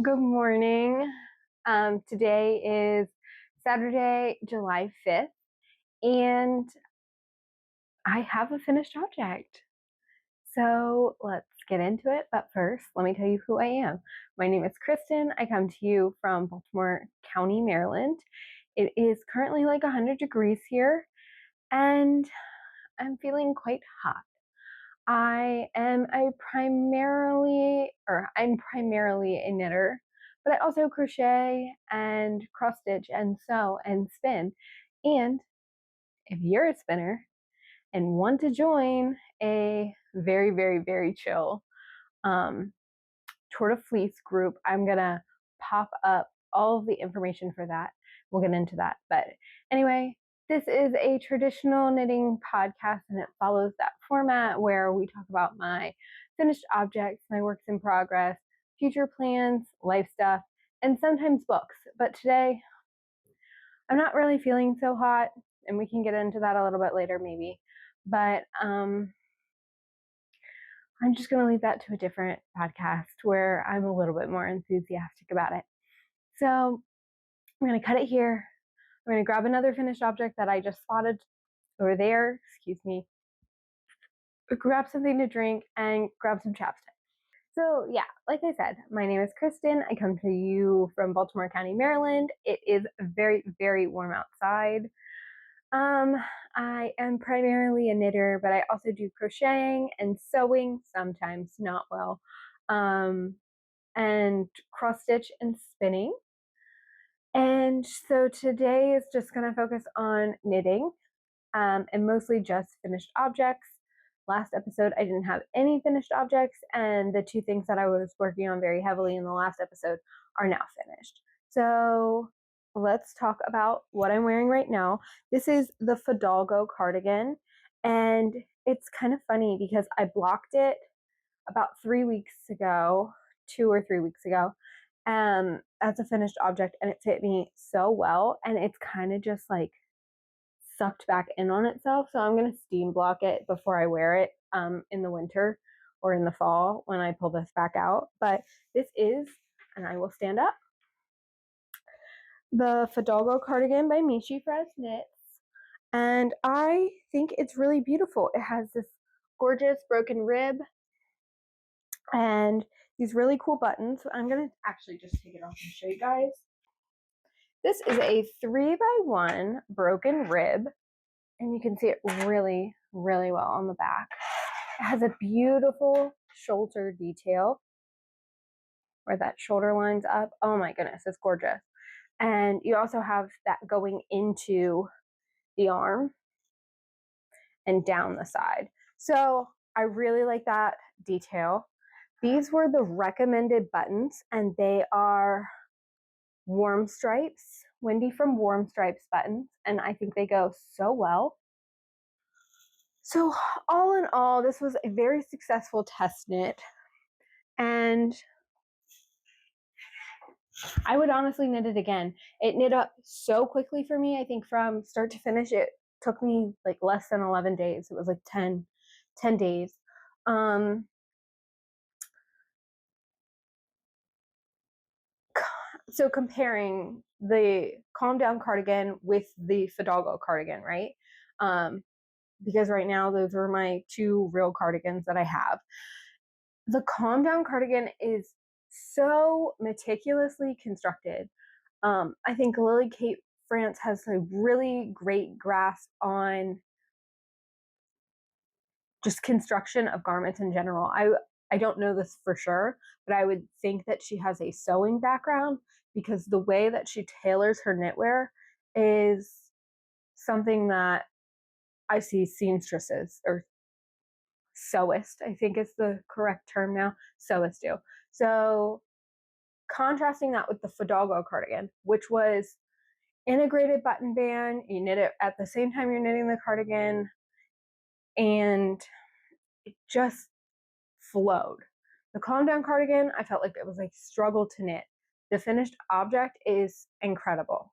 Good morning. Today is Saturday, July 5th, and I have a finished object. So let's get into it. But first, let me tell you who I am. My name is Kristen. I come to you from Baltimore County, Maryland. It is currently like 100 degrees here, and I'm feeling quite hot. I'm primarily a knitter, but I also crochet and cross stitch and sew and spin. And if you're a spinner and want to join a very, very, very chill Tour de Fleece group, I'm gonna pop up all of the information for that. We'll get into that. But anyway, this is a traditional knitting podcast, and it follows that format where we talk about my finished objects, my works in progress, future plans, life stuff, and sometimes books. But today, I'm not really feeling so hot, and we can get into that a little bit later maybe. But I'm just going to leave that to a different podcast where I'm a little bit more enthusiastic about it. So I'm going to cut it here. I'm going to grab another finished object that I just spotted over there, grab something to drink, and grab some chapstick. So yeah, like I said, my name is Kristen. I come to you from Baltimore County, Maryland. It is very, very warm outside. I am primarily a knitter, but I also do crocheting and sewing, sometimes not well, and cross stitch and spinning. And so today is just going to focus on knitting, and mostly just finished objects. Last episode, I didn't have any finished objects, and the two things that I was working on very heavily in the last episode are now finished. So let's talk about what I'm wearing right now. This is the Fidalgo cardigan, and it's kind of funny because I blocked it about 3 weeks ago, 2 or 3 weeks ago, as a finished object, and it fit me so well, and it's kind of just like sucked back in on itself. So I'm going to steam block it before I wear it in the winter or in the fall when I pull this back out. But this is, and I will stand up, the Fidalgo cardigan by Meeshyfrazz knits, and I think it's really beautiful. It has this gorgeous broken rib and these really cool buttons. I'm going to actually just take it off and show you guys. This is a 3x1 broken rib, and you can see it really, really well on the back. It has a beautiful shoulder detail where that shoulder lines up. Oh my goodness, it's gorgeous. And you also have that going into the arm and down the side. So I really like that detail. These were the recommended buttons, and they are WarmStripes, Wendy from WarmStripes buttons, and I think they go so well. So all in all, this was a very successful test knit, and I would honestly knit it again. It knit up so quickly for me. I think from start to finish, it took me like less than 11 days. It was like 10 days. So comparing the Calm Down cardigan with the Fidalgo cardigan, right? Because right now those are my two real cardigans that I have. The Calm Down cardigan is so meticulously constructed. I think Lily Kate France has a really great grasp on just construction of garments in general. I don't know this for sure, but I would think that she has a sewing background because the way that she tailors her knitwear is something that I see seamstresses or sewist, I think is the correct term now, sewists do. So contrasting that with the Fidalgo cardigan, which was integrated button band, you knit it at the same time you're knitting the cardigan, and it just flowed. The Calm Down cardigan, I felt like it was like struggle to knit. The finished object is incredible.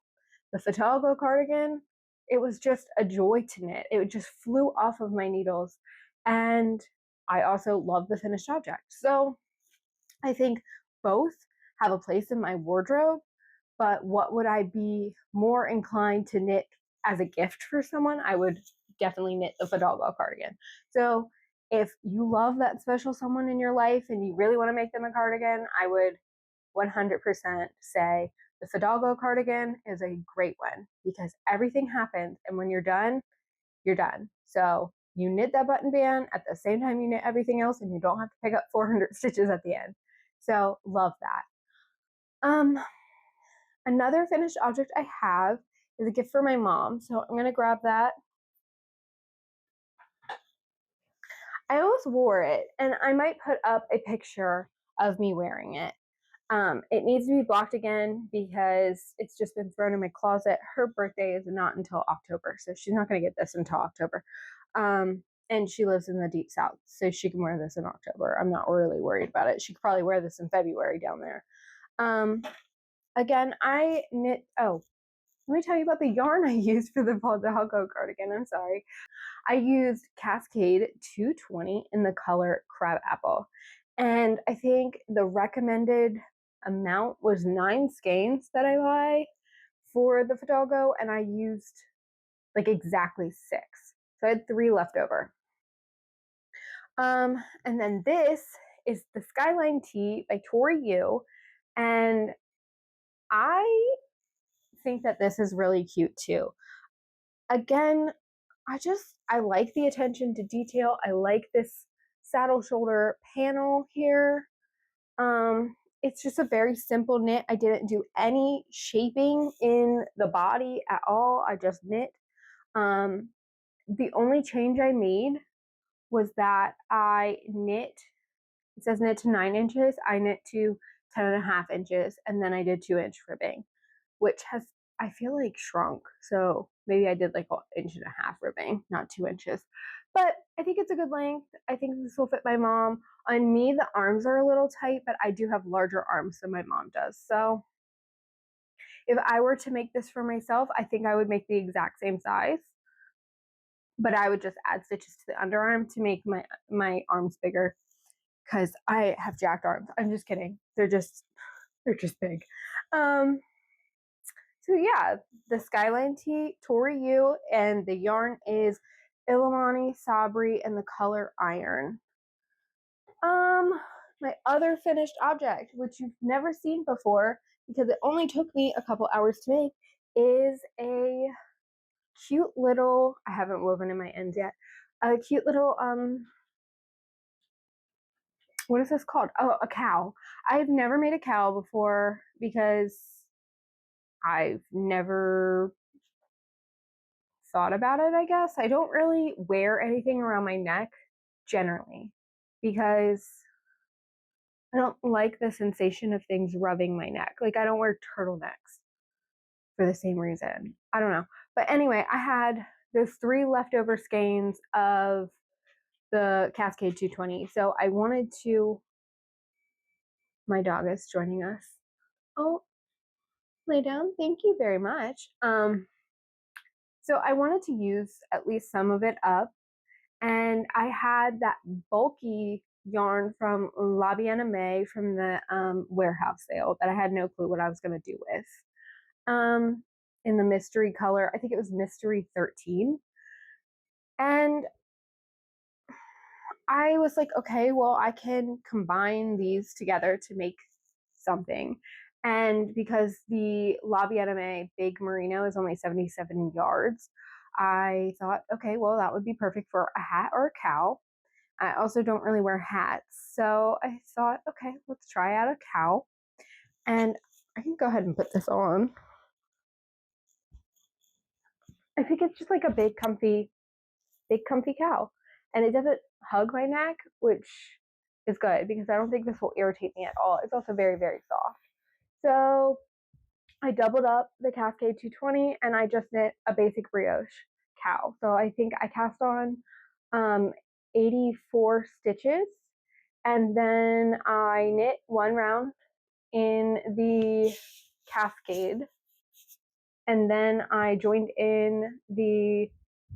The Fidalgo cardigan, it was just a joy to knit. It just flew off of my needles, and I also love the finished object. So I think both have a place in my wardrobe, but what would I be more inclined to knit as a gift for someone? I would definitely knit the Fidalgo cardigan. So if you love that special someone in your life and you really want to make them a cardigan, I would 100% say the Fidalgo cardigan is a great one because everything happens, and when you're done, you're done. So you knit that button band at the same time you knit everything else, and you don't have to pick up 400 stitches at the end. So love that. Another finished object I have is a gift for my mom. So I'm gonna grab that. I almost wore it, and I might put up a picture of me wearing it. It needs to be blocked again because it's just been thrown in my closet. Her birthday is not until October, so she's not going to get this until October. And she lives in the deep south, so she can wear this in October. I'm not really worried about it. She could probably wear this in February down there. Again, I knit, oh, let me tell you about the yarn I used for the Fidalgo cardigan. I'm sorry. I used Cascade 220 in the color Crab Apple. And I think the recommended amount was 9 skeins that I buy for the Fidalgo, and I used like exactly 6. So I had 3 left over. And then this is the Skyline Tee by Tori Yu, and I think that this is really cute too. Again, I like the attention to detail. I like this saddle shoulder panel here. It's just a very simple knit. I didn't do any shaping in the body at all. I just knit. The only change I made was that I knit, it says knit to 9 inches. I knit to 10.5 inches, and then I did 2-inch ribbing, which has, I feel like, shrunk. So maybe I did like 1.5 inches ribbing, not 2 inches. But I think it's a good length. I think this will fit my mom. On me, the arms are a little tight, but I do have larger arms than my mom does. So if I were to make this for myself, I think I would make the exact same size, but I would just add stitches to the underarm to make my arms bigger because I have jacked arms. I'm just kidding. They're just big. So yeah, the Skyline Tee, Tori Yu, and the yarn is Illimani Sabri and the color Iron. My other finished object, which you've never seen before because it only took me a couple hours to make, is a cute little, I haven't woven in my ends yet, a cute little, what is this called? Oh, a cow. I've never made a cow before because I've never thought about it, I guess. I don't really wear anything around my neck generally because I don't like the sensation of things rubbing my neck. Like, I don't wear turtlenecks for the same reason. I don't know. But anyway, I had those 3 leftover skeins of the Cascade 220. So I wanted to, my dog is joining us. Oh, lay down. Thank you very much. So I wanted to use at least some of it up, and I had that bulky yarn from La Bien Aimée from the warehouse sale that I had no clue what I was going to do with. In the mystery color, I think it was Mystery 13. And I was like, okay, well, I can combine these together to make something. And because the La Bien Aimée Big Merino is only 77 yards, I thought, okay, well, that would be perfect for a hat or a cow. I also don't really wear hats. So I thought, okay, let's try out a cow. And I can go ahead and put this on. I think it's just like a big comfy cow. And it doesn't hug my neck, which is good because I don't think this will irritate me at all. It's also very, very soft. So I doubled up the Cascade 220 and I just knit a basic brioche cow. So I think I cast on 84 stitches, and then I knit 1 round in the Cascade, and then I joined in the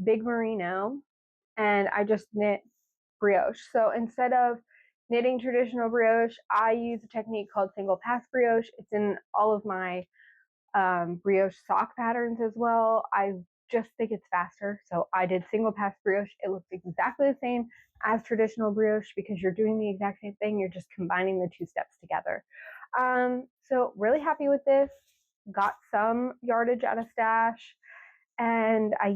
Big Merino, and I just knit brioche. So instead of knitting traditional brioche, I use a technique called single pass brioche. It's in all of my brioche sock patterns as well. I just think it's faster, so I did single pass brioche. It looks exactly the same as traditional brioche because you're doing the exact same thing. You're just combining the two steps together. So really happy with this. Got some yardage out of stash, and I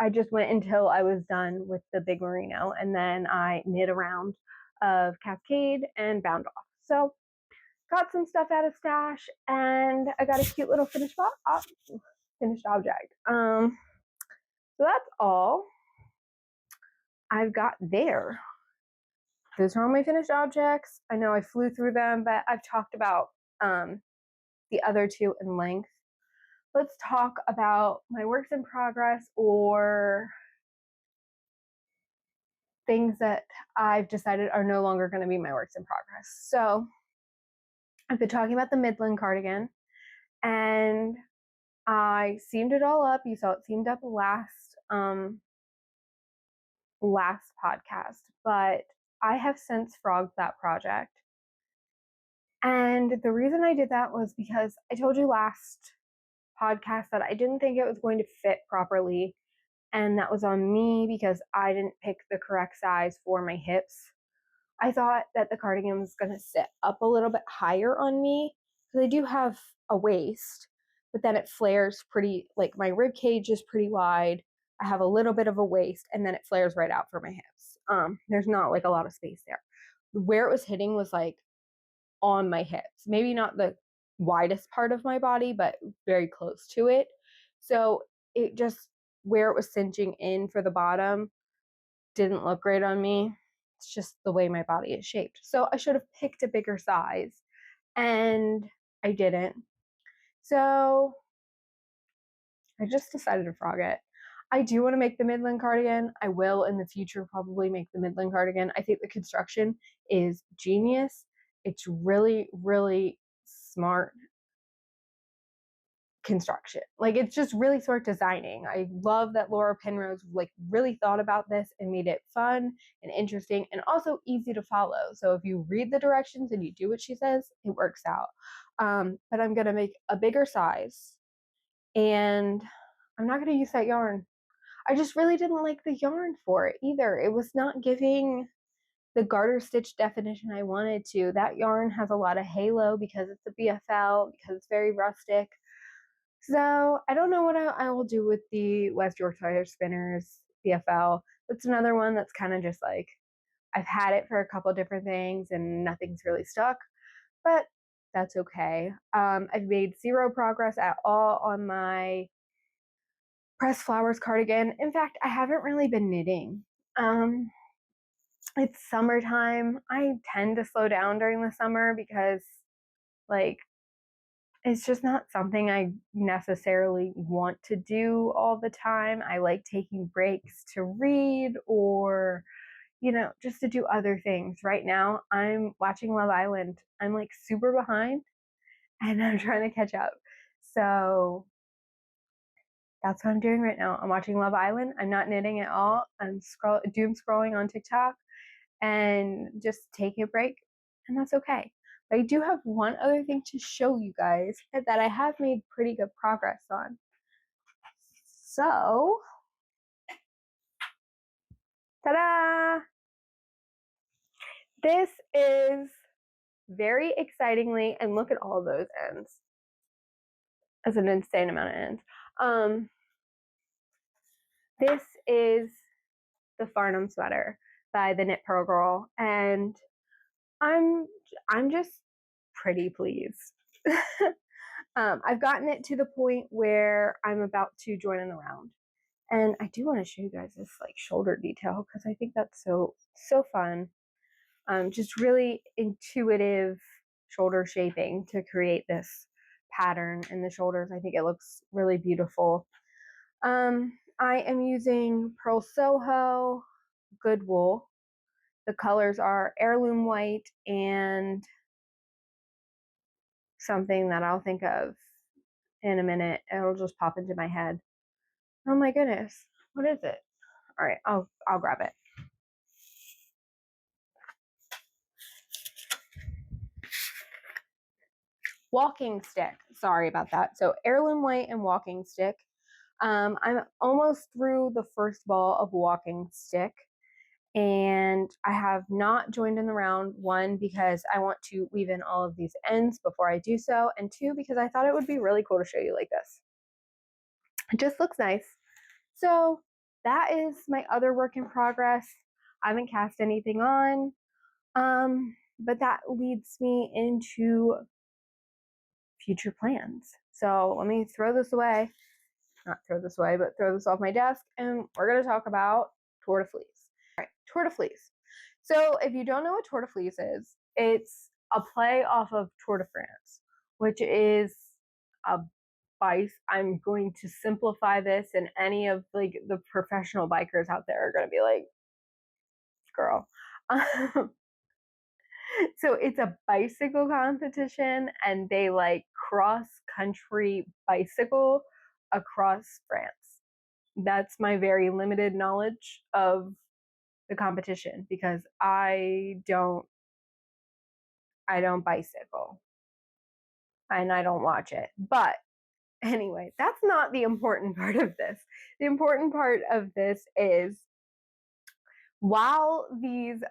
just went until I was done with the big merino, and then I knit a round of cascade and bound off. So got some stuff out of stash, and I got a cute little finished object. So that's all I've got there. Those are all my finished objects. I know I flew through them, but I've talked about the other two in length. Let's talk about my works in progress, or things that I've decided are no longer going to be my works in progress. So I've been talking about the Midland cardigan, and I seamed it all up. You saw it seamed up last podcast, but I have since frogged that project. And the reason I did that was because I told you last podcast that I didn't think it was going to fit properly, and that was on me because I didn't pick the correct size for my hips. I thought that the cardigan was going to sit up a little bit higher on me because I do have a waist, but then it flares pretty, like my rib cage is pretty wide. I have a little bit of a waist, and then it flares right out for my hips. There's not like a lot of space there. Where it was hitting was like on my hips, maybe not the widest part of my body, but very close to it. So it just, where it was cinching in for the bottom didn't look great on me. It's just the way my body is shaped. So I should have picked a bigger size, and I didn't. So I just decided to frog it. I do want to make the Midland cardigan. I will in the future probably make the Midland cardigan. I think the construction is genius. It's really, really smart construction. Like, it's just really smart designing. I love that Laura Penrose like really thought about this and made it fun and interesting and also easy to follow. So if you read the directions and you do what she says, it works out. But I'm gonna make a bigger size, and I'm not gonna use that yarn. I just really didn't like the yarn for it either. It was not giving the garter stitch definition I wanted to. That yarn has a lot of halo because it's a BFL, because it's very rustic. So I don't know what I will do with the West Yorkshire Spinners BFL. That's another one that's kind of just like, I've had it for a couple different things and nothing's really stuck, but that's okay. I've made zero progress at all on my pressed flowers cardigan. In fact, I haven't really been knitting. It's summertime. I tend to slow down during the summer because like it's just not something I necessarily want to do all the time. I like taking breaks to read or, just to do other things. Right now, I'm watching Love Island. I'm like super behind and I'm trying to catch up. So that's what I'm doing right now. I'm watching Love Island. I'm not knitting at all. I'm doom scrolling on TikTok and just taking a break, and that's okay. But I do have one other thing to show you guys that I have made pretty good progress on. So, ta-da! This is very excitingly, and look at all those ends. That's an insane amount of ends. This is the Farnham Sweater by the Knit Purl Girl, and I'm just pretty pleased. I've gotten it to the point where I'm about to join in the round, and I do want to show you guys this like shoulder detail because I think that's so fun. Just really intuitive shoulder shaping to create this pattern in the shoulders. I think it looks really beautiful. I am using Purl Soho Good Wool. The colors are Heirloom White and something that I'll think of in a minute. It'll just pop into my head. Oh my goodness, what is it? All right, I'll grab it. walking stick. Sorry about that. So heirloom white and walking stick. I'm almost through the first ball of walking stick, and I have not joined in the round. One, because I want to weave in all of these ends before I do so, and two, because I thought it would be really cool to show you like this. It just looks nice. So that is my other work in progress. I haven't cast anything on, but that leads me into future plans. So let me throw this away. Not throw this away, but throw this off my desk, and we're going to talk about Tour de Fleece. All right, Tour de Fleece. So if you don't know what Tour de Fleece is, it's a play off of Tour de France, which is a bike. I'm going to simplify this, and any of like the professional bikers out there are going to be like, girl. So it's a bicycle competition, and they like cross country bicycle across France. That's my very limited knowledge of the competition, because I don't bicycle and I don't watch it. But anyway, that's not the important part of this. The important part of this is, while these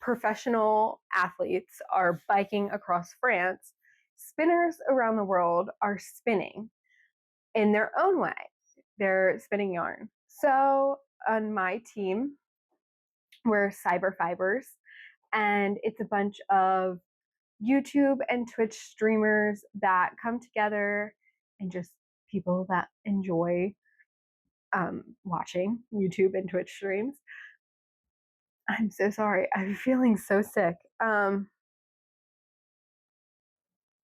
professional athletes are biking across France, spinners around the world are spinning in their own way. They're spinning yarn. So on my team, we're Cyber Fibers, and it's a bunch of YouTube and Twitch streamers that come together, and just people that enjoy watching YouTube and Twitch streams. I'm so sorry. I'm feeling so sick.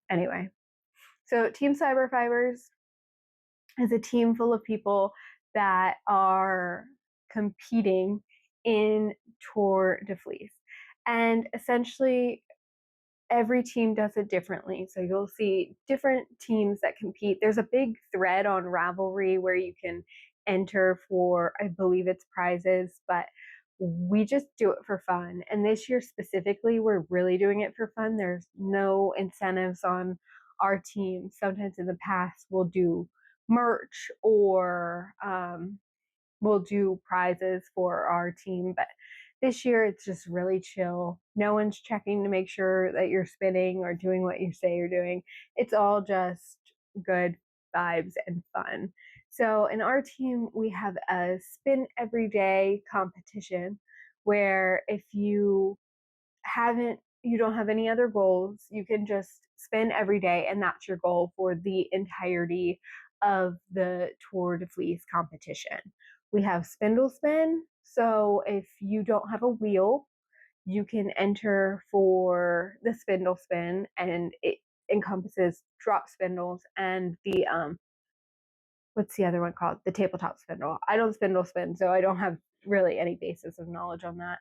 Anyway, so Team Cyber Fibers is a team full of people that are competing in Tour de Fleece. And essentially, every team does it differently. So you'll see different teams that compete. There's a big thread on Ravelry where you can enter for, I believe it's prizes, but we just do it for fun. And this year specifically, we're really doing it for fun. There's no incentives on our team. Sometimes in the past, we'll do merch, or we'll do prizes for our team, but this year it's just really chill. No one's checking to make sure that you're spinning or doing what you say you're doing. It's all just good vibes and fun. So in our team, we have a spin every day competition, where if you don't have any other goals, you can just spin every day, and that's your goal for the entirety of the Tour de Fleece competition. We have spindle spin, so if you don't have a wheel, you can enter for the spindle spin, and it encompasses drop spindles and the what's the other one called? The tabletop spindle. I don't spindle spin, so I don't have really any basis of knowledge on that.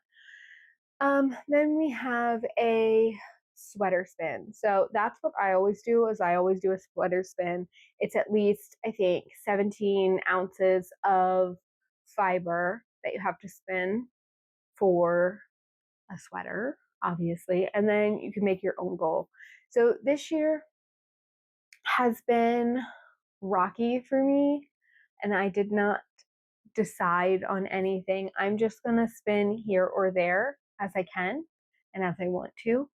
Then we have a sweater spin. So that's what I always do, is I always do a sweater spin. It's at least, I think, 17 ounces of fiber that you have to spin for a sweater, obviously, and then you can make your own goal. So this year has been rocky for me, and I did not decide on anything. I'm just gonna spin here or there as I can and as I want to.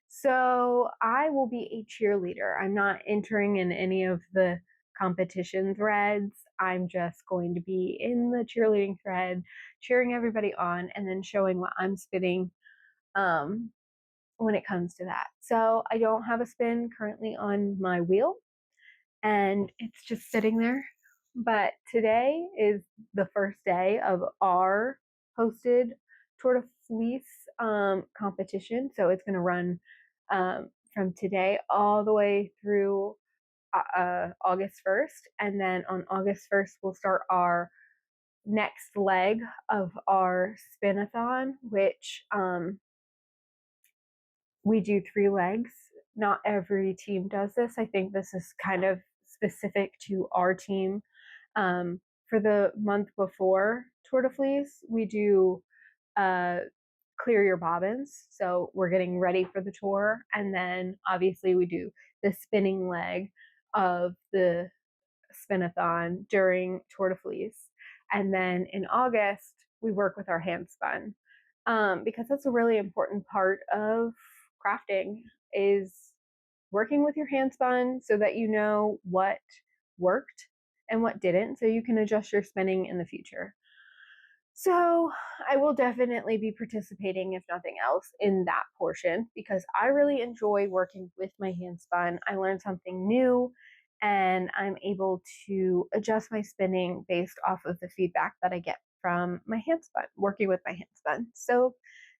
So I will be a cheerleader. I'm not entering in any of the competition threads. I'm just going to be in the cheerleading thread, cheering everybody on, and then showing what I'm spinning when it comes to that. So I don't have a spin currently on my wheel, and it's just sitting there. But today is the first day of our hosted Tour de Fleece competition. So it's going to run from today all the way through August 1st. And then on August 1st, we'll start our next leg of our spinathon, which we do 3 legs. Not every team does this. I think this is kind of specific to our team. For the month before Tour de Fleece, we do clear your bobbins. So we're getting ready for the tour. And then obviously we do the spinning leg of the spin-a-thon during Tour de Fleece. And then in August, we work with our hand spun, because that's a really important part of crafting, is working with your hand spun so that you know what worked and what didn't, so you can adjust your spinning in the future. So I will definitely be participating, if nothing else, in that portion because I really enjoy working with my hand spun. I learned something new and I'm able to adjust my spinning based off of the feedback that I get from my hand spun, working with my hand spun. So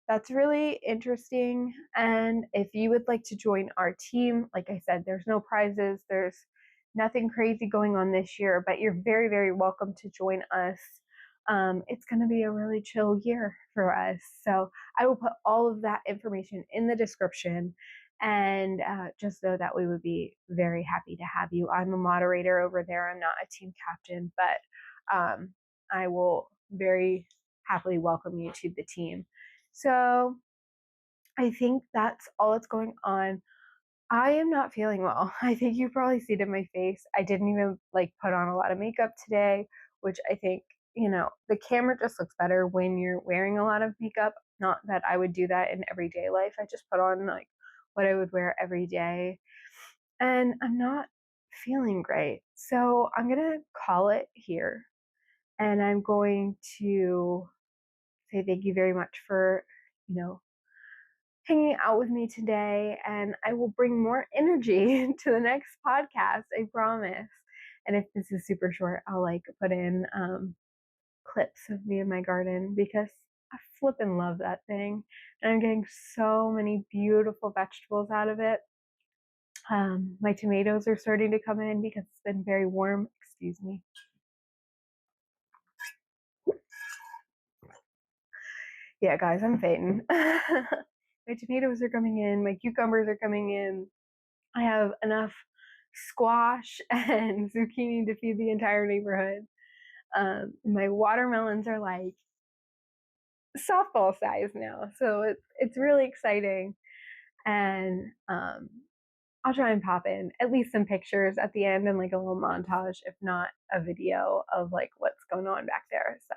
that's really interesting. And if you would like to join our team, like I said, there's no prizes, there's nothing crazy going on this year, but you're very, very welcome to join us. It's going to be a really chill year for us. So I will put all of that information in the description, and just know that we would be very happy to have you. I'm a moderator over there. I'm not a team captain, but I will very happily welcome you to the team. So I think that's all that's going on. I am not feeling well. I think you probably see it in my face. I didn't even put on a lot of makeup today, which I think, the camera just looks better when you're wearing a lot of makeup. Not that I would do that in everyday life. I just put on what I would wear every day. And I'm not feeling great. So I'm going to call it here. And I'm going to say thank you very much for, hanging out with me today, and I will bring more energy to the next podcast, I promise. And if this is super short, I'll put in clips of me in my garden because I flippin' love that thing. And I'm getting so many beautiful vegetables out of it. My tomatoes are starting to come in because it's been very warm. Excuse me. Yeah, guys, I'm fading. My tomatoes are coming in. My cucumbers are coming in. I have enough squash and zucchini to feed the entire neighborhood. My watermelons are softball size now, so it's really exciting. And I'll try and pop in at least some pictures at the end and a little montage, if not a video of what's going on back there. So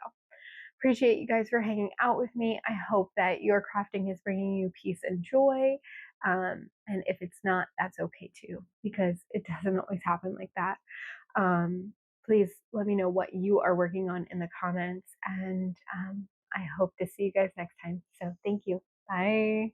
appreciate you guys for hanging out with me. I hope that your crafting is bringing you peace and joy. And if it's not, that's okay too, because it doesn't always happen like that. Please let me know what you are working on in the comments, and I hope to see you guys next time. So thank you. Bye.